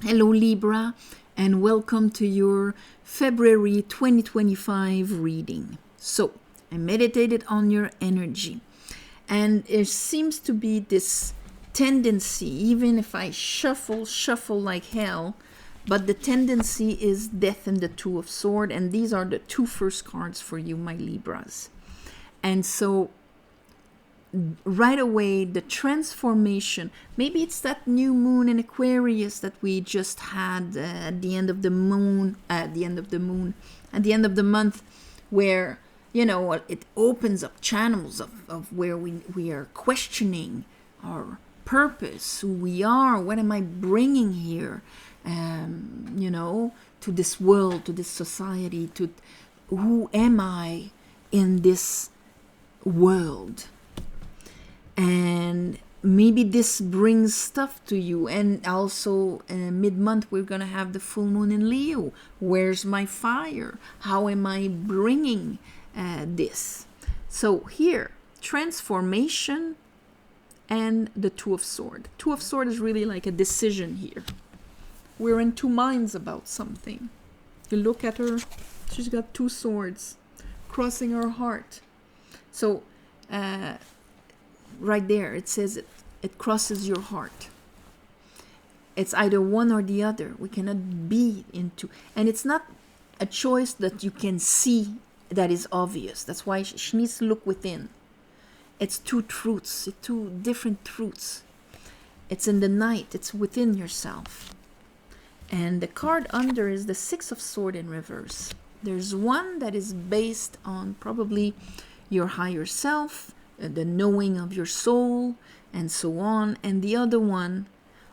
Hello Libra, and welcome to your February 2025 reading. So, I meditated on your energy, and there seems to be this tendency, even if I shuffle like hell, but the tendency is Death and the Two of Swords, and these are the two first cards for you, my Libras. And so right away, the transformation, maybe it's that new moon in Aquarius that we just had at the end of the month, where, you know, it opens up channels of where we are questioning our purpose, who we are, what am I bringing here, you know, to this world, to this society, to who am I in this world. And maybe this brings stuff to you. And also mid-month we're going to have the full moon in Leo. Where's my fire? How am I bringing this? So here, transformation and the Two of Swords. Two of Swords is really like a decision here. We're in two minds about something. You look at her, she's got two swords crossing her heart. So right there, it says it crosses your heart. It's either one or the other. We cannot be into, and it's not a choice that you can see that is obvious. That's why she needs to look within. It's two truths, two different truths. It's in the night, it's within yourself. And the card under is the Six of Swords in reverse. There's one that is based on probably your higher self, the knowing of your soul, and so on, and the other one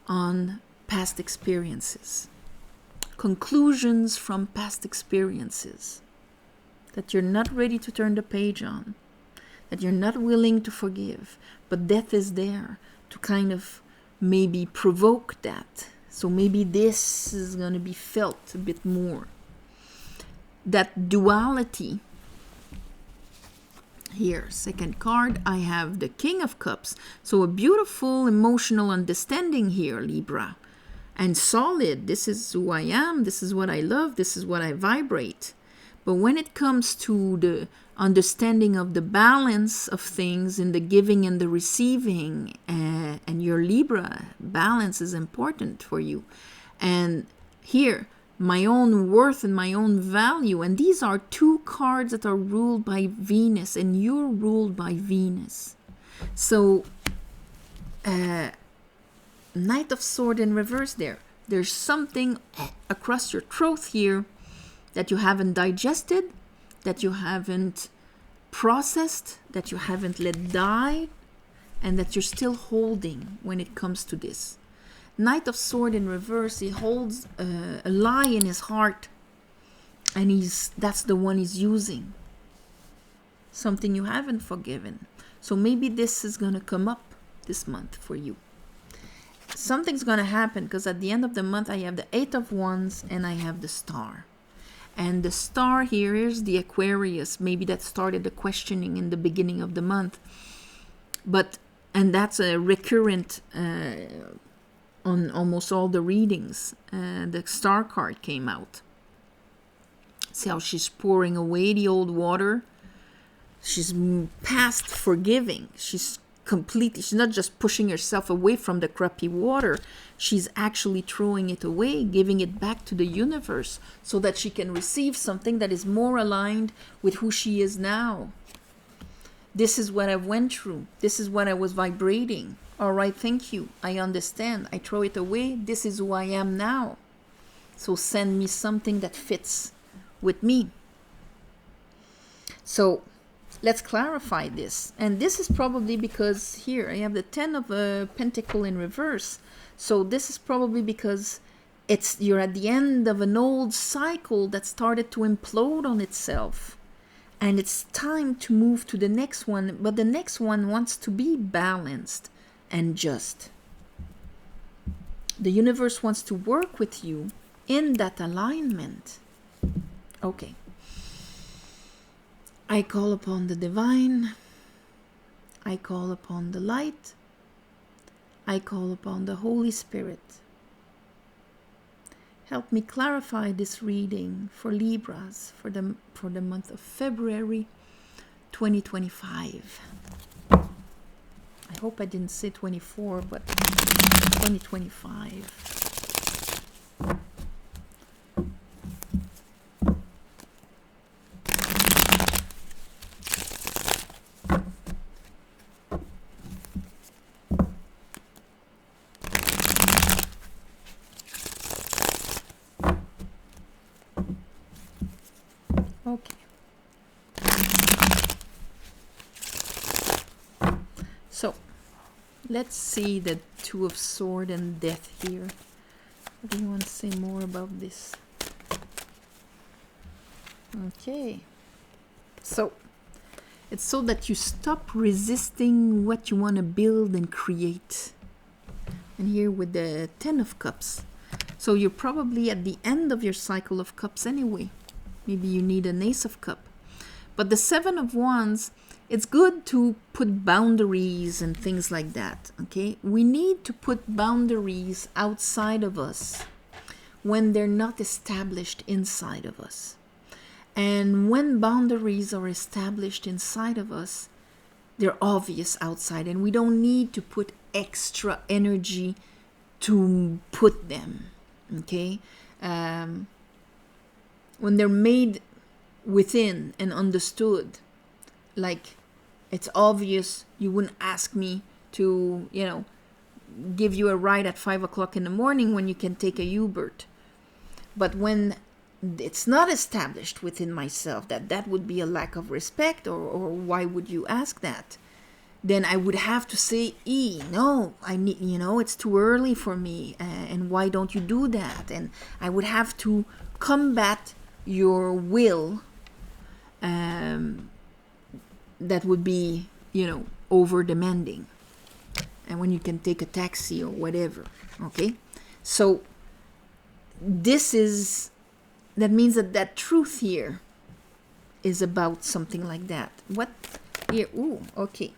on past experiences, conclusions from past experiences that you're not ready to turn the page on, that you're not willing to forgive, but death is there to kind of maybe provoke that. So maybe this is going to be felt a bit more. That duality. Here, second card, I have the King of Cups. So a beautiful emotional understanding here, Libra. And solid, this is who I am, this is what I love, this is what I vibrate. But when it comes to the understanding of the balance of things in the giving and the receiving, and your Libra, balance is important for you. And here, my own worth and my own value. And these are two cards that are ruled by Venus, and you're ruled by Venus. So, Knight of Swords in reverse there. There's something across your throat here that you haven't digested, that you haven't processed, that you haven't let die, and that you're still holding when it comes to this. Knight of Swords in reverse, he holds a lie in his heart, and that's the one he's using. Something you haven't forgiven. So maybe this is going to come up this month for you. Something's going to happen, because at the end of the month I have the Eight of Wands and I have the Star. And the Star here is the Aquarius. Maybe that started the questioning in the beginning of the month. And that's a recurrent on almost all the readings. The Star card came out. See how she's pouring away the old water? She's past forgiving. She's not just pushing herself away from the crappy water. She's actually throwing it away, giving it back to the universe so that she can receive something that is more aligned with who she is now. This is what I went through. This is what I was vibrating. All right, thank you. I understand. I throw it away. This is who I am now. So send me something that fits with me. So let's clarify this. And this is probably because here I have the Ten of Pentacles in reverse. So this is probably because you're at the end of an old cycle that started to implode on itself. And it's time to move to the next one. But the next one wants to be balanced and just. The universe wants to work with you in that alignment. Okay. I call upon the divine. I call upon the light. I call upon the Holy Spirit Help me clarify this reading for Libras for the month of February 2025. I hope I didn't say 24, but 2025. Okay. So, let's see the Two of Swords and Death here. What do you want to say more about this? Okay. So, it's so that you stop resisting what you want to build and create. And here with the Ten of Cups. So you're probably at the end of your cycle of cups anyway. Maybe you need an Ace of Cups. But the Seven of Wands, it's good to put boundaries and things like that, okay? We need to put boundaries outside of us when they're not established inside of us. And when boundaries are established inside of us, they're obvious outside, and we don't need to put extra energy to put them, okay? When they're made within and understood, like it's obvious, you wouldn't ask me to, give you a ride at 5 o'clock in the morning when you can take a Uber. But when it's not established within myself that would be a lack of respect, or why would you ask that? Then I would have to say, no, I need, it's too early for me, and why don't you do that? And I would have to combat your will, that would be, over demanding. And when you can take a taxi or whatever, okay? So that means that truth here is about something like that. What here? Ooh, okay.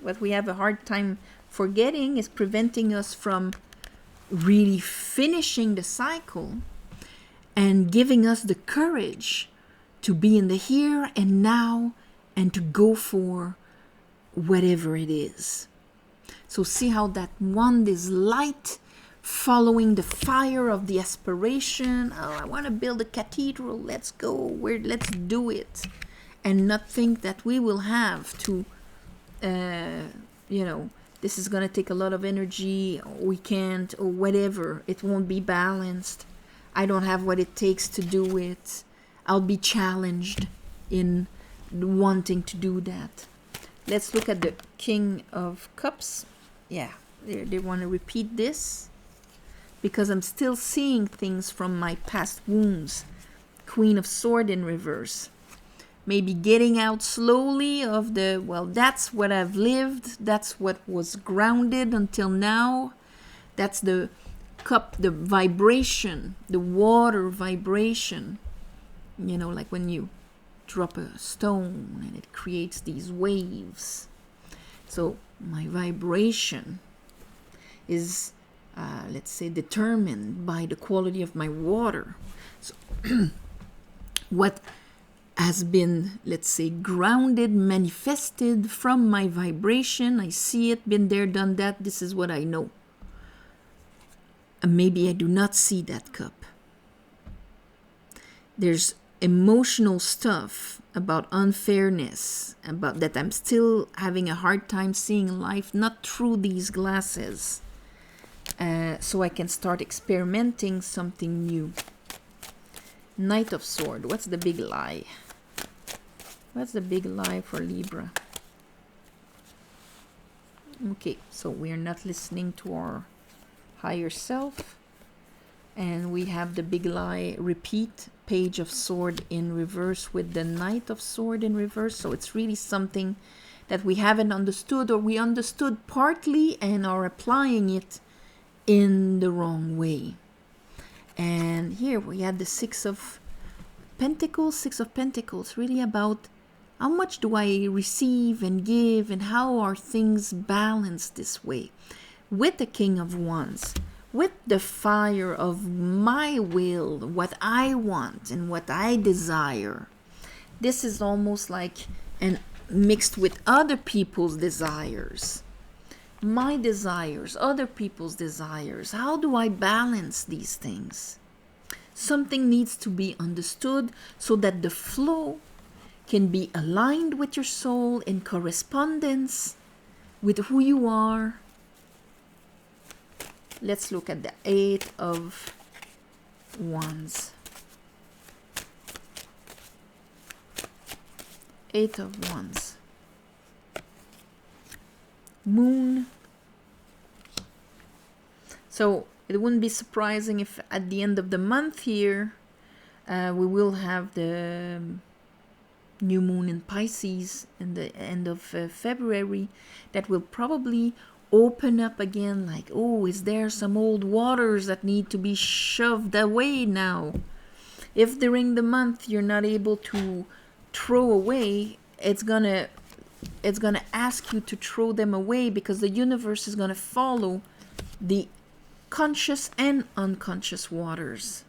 What we have a hard time forgetting is preventing us from really finishing the cycle and giving us the courage to be in the here and now and to go for whatever it is. So see how that wand is light, following the fire of the aspiration. Oh, I want to build a cathedral. Let's go. Let's do it. And not think that we will have to, this is going to take a lot of energy. Or we can't, or whatever. It won't be balanced. I don't have what it takes to do it. I'll be challenged in wanting to do that. Let's look at the King of Cups. Yeah, they want to repeat this because I'm still seeing things from my past wounds. Queen of Swords in reverse. Maybe getting out slowly of that's what I've lived. That's what was grounded until now. That's the cup, the vibration, the water vibration. Like when you drop a stone and it creates these waves. So my vibration is, let's say, determined by the quality of my water. So what has been, let's say, grounded, manifested from my vibration, I see it, been there, done that, this is what I know. And maybe I do not see that cup. There's emotional stuff about unfairness, about that I'm still having a hard time seeing life not through these glasses, so I can start experimenting something new. Knight of Swords. What's the big lie? What's the big lie for Libra? Okay, so we're not listening to our higher self. And we have the big lie repeat, Page of Sword in reverse with the Knight of Sword in reverse. So it's really something that we haven't understood, or we understood partly and are applying it in the wrong way. And here we had the Six of Pentacles, really about how much do I receive and give, and how are things balanced this way. With the King of Wands, with the fire of my will, what I want and what I desire. This is almost like and mixed with other people's desires. My desires, other people's desires. How do I balance these things? Something needs to be understood so that the flow can be aligned with your soul in correspondence with who you are. Let's look at the Eight of Wands. Eight of Wands. Moon. So it wouldn't be surprising if at the end of the month here we will have the new moon in Pisces in the end of February. That will probably open up again, like, oh, is there some old waters that need to be shoved away now? If during the month you're not able to throw away, it's gonna ask you to throw them away, because the universe is gonna follow the conscious and unconscious waters.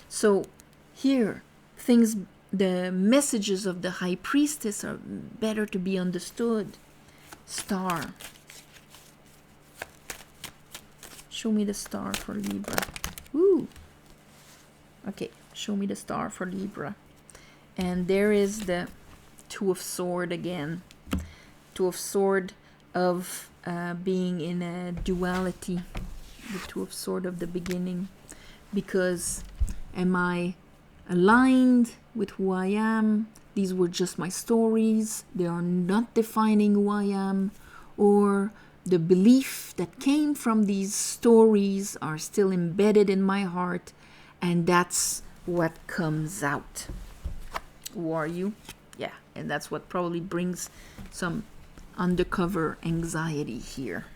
So here, the messages of the High Priestess are better to be understood. Star. Show me the star for Libra. Ooh. Okay, show me the star for Libra. And there is the Two of Swords again. Two of Swords of being in a duality. The Two of Swords of the beginning. Because am I aligned with who I am? These were just my stories. They are not defining who I am. Or the belief that came from these stories are still embedded in my heart, and that's what comes out. Who are you? Yeah, and that's what probably brings some undercover anxiety here.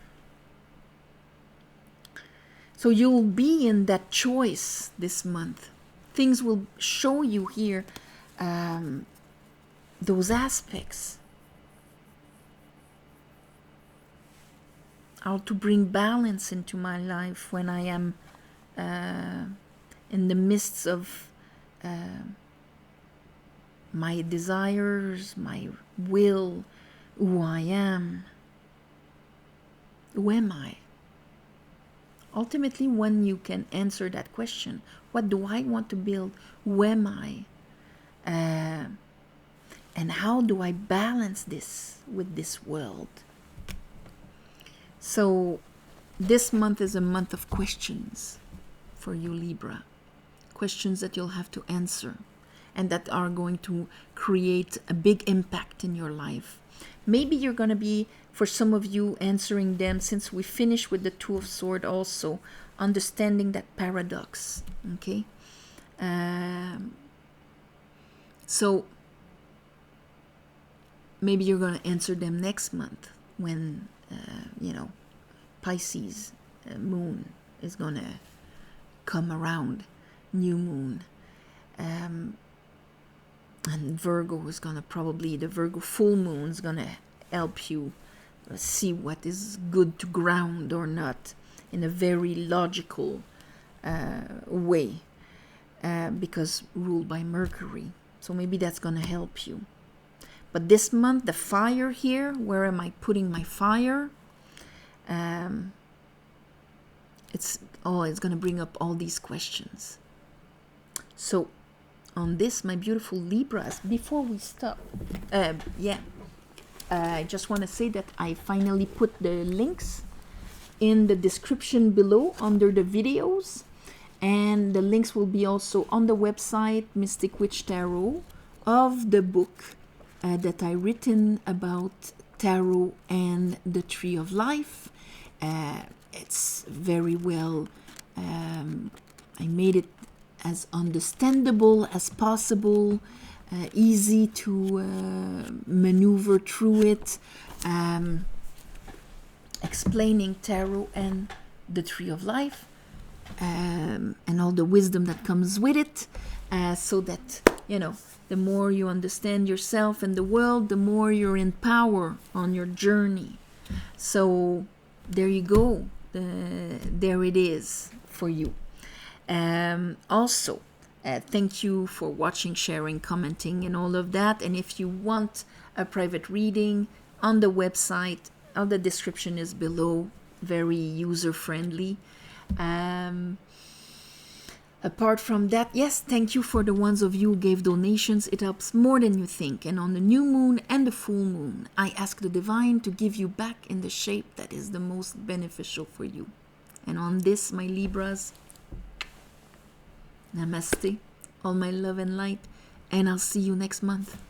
So you'll be in that choice this month. Things will show you here those aspects. How to bring balance into my life when I am in the midst of my desires, my will, who I am. Who am I? Ultimately, when you can answer that question, what do I want to build? Who am I? And how do I balance this with this world? So this month is a month of questions for you, Libra. Questions that you'll have to answer and that are going to create a big impact in your life. Maybe you're going to be, for some of you, answering them, since we finished with the Two of Swords also, understanding that paradox, okay? So maybe you're going to answer them next month when, Pisces moon is going to come around, new moon. And Virgo is going to probably, the Virgo full moon is going to help you see what is good to ground or not in a very logical way, because ruled by Mercury. So maybe that's going to help you. But this month, the fire here, where am I putting my fire? It's going to bring up all these questions. So on this, my beautiful Libras, before we stop, I just want to say that I finally put the links in the description below under the videos, and the links will be also on the website Mystic Witch Tarot of the book that I written about tarot and the Tree of Life. It's very well, I made it as understandable as possible, easy to maneuver through it, explaining tarot and the Tree of Life, and all the wisdom that comes with it, so that, the more you understand yourself and the world, the more you're in power on your journey. So there you go. there it is for you. Also, thank you for watching, sharing, commenting, and all of that. And if you want a private reading, on the website, all the description is below, very user-friendly. Apart from that, yes, thank you for the ones of you who gave donations. It helps more than you think. And on the new moon and the full moon, I ask the divine to give you back in the shape that is the most beneficial for you. And on this, my Libras, namaste, all my love and light, and I'll see you next month.